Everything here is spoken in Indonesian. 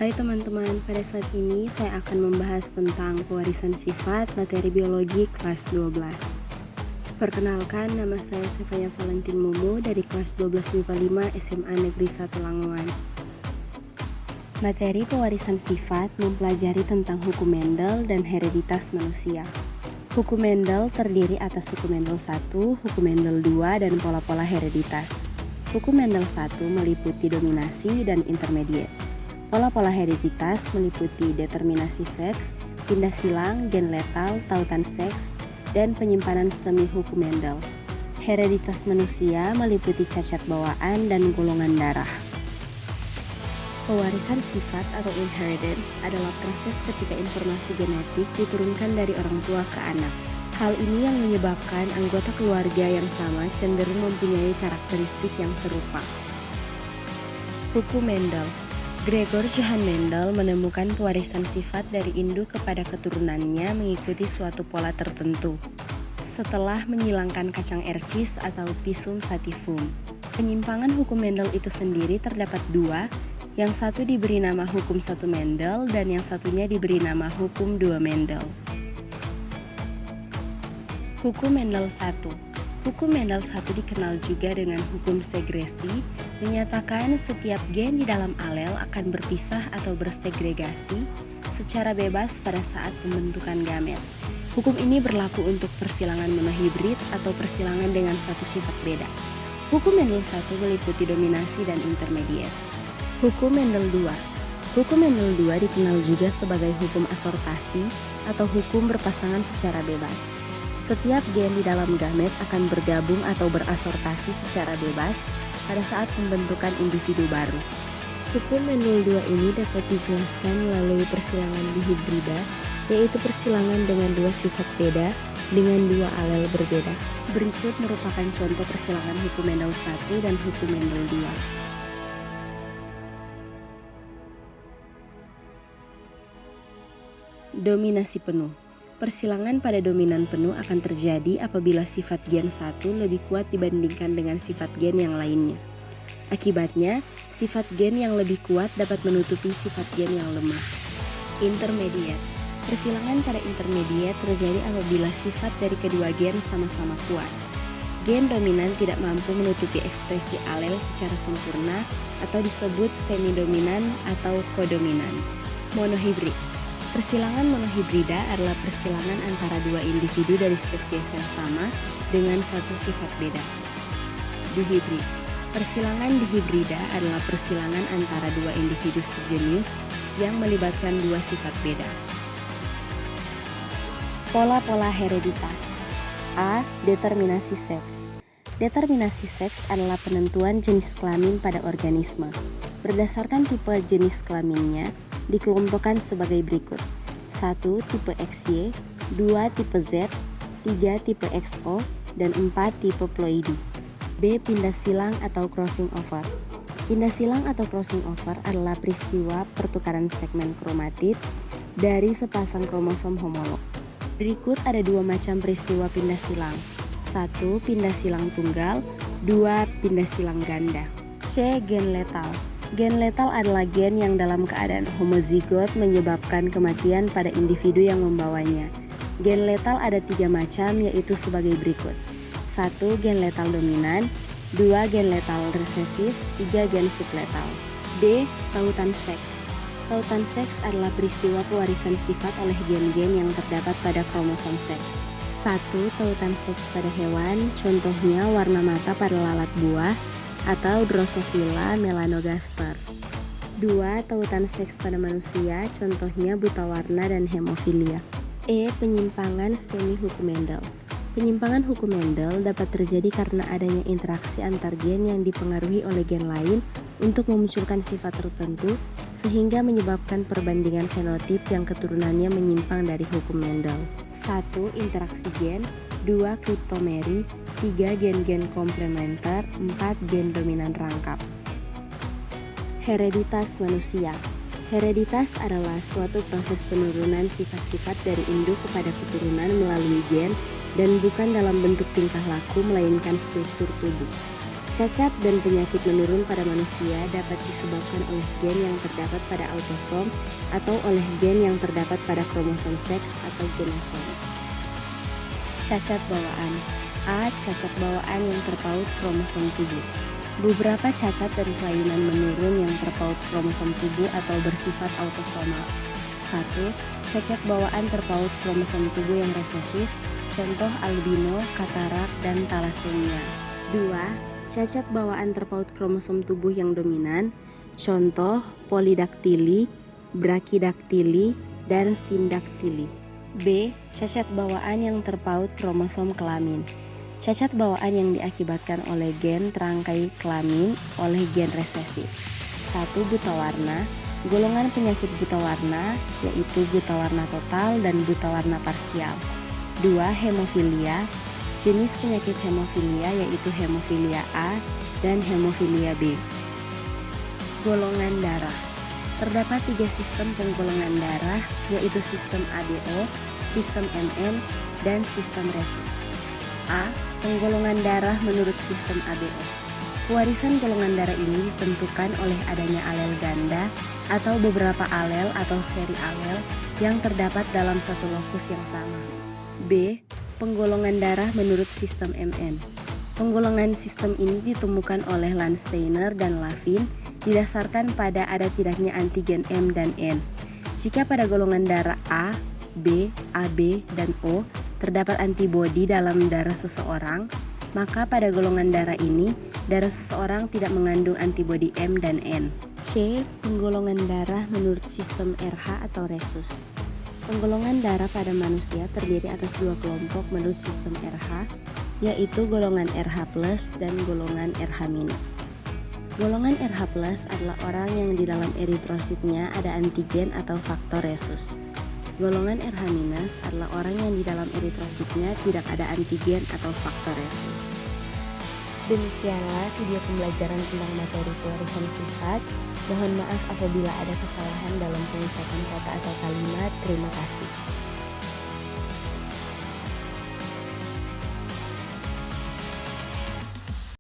Hai teman-teman, pada saat ini saya akan membahas tentang pewarisan sifat materi biologi kelas 12. Perkenalkan, nama saya Sefaya Valentin Momo dari kelas 12 MIPA 5 SMA Negeri 1 Lamongan. Materi pewarisan sifat mempelajari tentang hukum Mendel dan hereditas manusia. Hukum Mendel terdiri atas hukum Mendel 1, hukum Mendel 2, dan pola-pola hereditas. Hukum Mendel 1 meliputi dominasi dan intermediate. Pola-pola hereditas meliputi determinasi seks, pindah silang, gen letal, tautan seks, dan penyimpanan semi hukum Mendel. Hereditas manusia meliputi cacat bawaan dan golongan darah. Pewarisan sifat atau inheritance adalah proses ketika informasi genetik diturunkan dari orang tua ke anak. Hal ini yang menyebabkan anggota keluarga yang sama cenderung mempunyai karakteristik yang serupa. Hukum Mendel. Gregor Johann Mendel menemukan pewarisan sifat dari induk kepada keturunannya mengikuti suatu pola tertentu. Setelah menyilangkan kacang ercis atau Pisum sativum. Penyimpangan hukum Mendel itu sendiri terdapat dua, yang satu diberi nama hukum 1 Mendel dan yang satunya diberi nama hukum 2 Mendel. Hukum Mendel 1. Hukum Mendel 1 dikenal juga dengan hukum segresi, menyatakan setiap gen di dalam alel akan berpisah atau bersegregasi secara bebas pada saat pembentukan gamet. Hukum ini berlaku untuk persilangan monohibrid atau persilangan dengan satu sifat beda. Hukum Mendel 1 meliputi dominasi dan intermediate. Hukum Mendel 2. Hukum Mendel 2 dikenal juga sebagai hukum asortasi atau hukum berpasangan secara bebas. Setiap gen di dalam gamet akan bergabung atau berasortasi secara bebas pada saat pembentukan individu baru. Hukum Mendel 2 ini dapat dijelaskan melalui persilangan dihibrida, yaitu persilangan dengan dua sifat beda dengan dua alel berbeda. Berikut merupakan contoh persilangan hukum Mendel 1 dan hukum Mendel 2. Dominasi penuh. Persilangan pada dominan penuh akan terjadi apabila sifat gen 1 lebih kuat dibandingkan dengan sifat gen yang lainnya. Akibatnya, sifat gen yang lebih kuat dapat menutupi sifat gen yang lemah. Intermediate. Persilangan pada intermediate terjadi apabila sifat dari kedua gen sama-sama kuat. Gen dominan tidak mampu menutupi ekspresi alel secara sempurna atau disebut semi-dominan atau kodominan. Monohibrid. Persilangan monohibrida adalah persilangan antara dua individu dari spesies yang sama dengan satu sifat beda. Dihibrid. Persilangan dihibrida adalah persilangan antara dua individu sejenis yang melibatkan dua sifat beda. Pola-pola hereditas. A. Determinasi seks. Determinasi seks adalah penentuan jenis kelamin pada organisme. Berdasarkan tipe jenis kelaminnya, dikelompokkan sebagai berikut. 1. Tipe XY, 2. Tipe Z, 3. Tipe XO, dan 4. Tipe ploidy. B. Pindah silang atau crossing over. Pindah silang atau crossing over adalah peristiwa pertukaran segmen kromatid dari sepasang kromosom homolog. Berikut ada dua macam peristiwa pindah silang. 1. Pindah silang tunggal, 2. Pindah silang ganda. C. Gen letal. Gen letal adalah gen yang dalam keadaan homozigot menyebabkan kematian pada individu yang membawanya. Gen letal ada 3 macam, yaitu sebagai berikut. 1. Gen letal dominan, 2. Gen letal resesif, 3. Gen subletal. D. Tautan seks. Tautan seks adalah peristiwa pewarisan sifat oleh gen-gen yang terdapat pada kromosom seks. 1. Tautan seks pada hewan, contohnya warna mata pada lalat buah, atau Drosophila melanogaster. 2. Tautan seks pada manusia, contohnya buta warna dan hemofilia. E. Penyimpangan semi hukum Mendel. Penyimpangan hukum Mendel dapat terjadi karena adanya interaksi antar gen yang dipengaruhi oleh gen lain untuk memunculkan sifat tertentu, sehingga menyebabkan perbandingan fenotip yang keturunannya menyimpang dari hukum Mendel. 1. Interaksi gen, 2. Kriptomeri, 3. Gen-gen komplementer, 4. Gen dominan rangkap. Hereditas manusia. Hereditas adalah suatu proses penurunan sifat-sifat dari induk kepada keturunan melalui gen dan bukan dalam bentuk tingkah laku melainkan struktur tubuh. Cacat dan penyakit menurun pada manusia dapat disebabkan oleh gen yang terdapat pada autosom atau oleh gen yang terdapat pada kromosom seks atau genosom. Cacat bawaan. A. Cacat bawaan yang terpaut kromosom tubuh. Beberapa cacat dan kelainan menurun yang terpaut kromosom tubuh atau bersifat autosomal. 1. Cacat bawaan terpaut kromosom tubuh yang resesif, contoh albino, katarak, dan talasemia. 2. Cacat bawaan terpaut kromosom tubuh yang dominan, contoh polidaktili, brakidaktili, dan sindaktili. B. Cacat bawaan yang terpaut kromosom kelamin. Cacat bawaan yang diakibatkan oleh gen terangkai kelamin oleh gen resesif. 1. Buta warna. Golongan penyakit buta warna yaitu buta warna total dan buta warna parsial. 2. Hemofilia. Jenis penyakit hemofilia yaitu hemofilia A dan hemofilia B. Golongan darah. Terdapat 3 sistem penggolongan darah yaitu sistem ABO, sistem MN, dan sistem Rhesus. A. Penggolongan darah menurut sistem ABO. Pewarisan golongan darah ini ditentukan oleh adanya alel ganda atau beberapa alel atau seri alel yang terdapat dalam satu lokus yang sama. B. Penggolongan darah menurut sistem MN. Penggolongan sistem ini ditemukan oleh Landsteiner dan Lavin didasarkan pada ada tidaknya antigen M dan N. Jika pada golongan darah A, B, AB, dan O terdapat antibodi dalam darah seseorang, maka pada golongan darah ini, darah seseorang tidak mengandung antibodi M dan N. C. Penggolongan darah menurut sistem RH atau Rhesus. Penggolongan darah pada manusia terdiri atas 2 kelompok menurut sistem RH, yaitu golongan RH+ dan golongan RH-. Golongan RH+ adalah orang yang di dalam eritrositnya ada antigen atau faktor Rhesus. Golongan RH- adalah orang yang di dalam eritrositnya tidak ada antigen atau faktor Rhesus. Demikianlah video pembelajaran tentang materi pewarisan sifat. Mohon maaf apabila ada kesalahan dalam pengucapan kata atau kalimat. Terima kasih.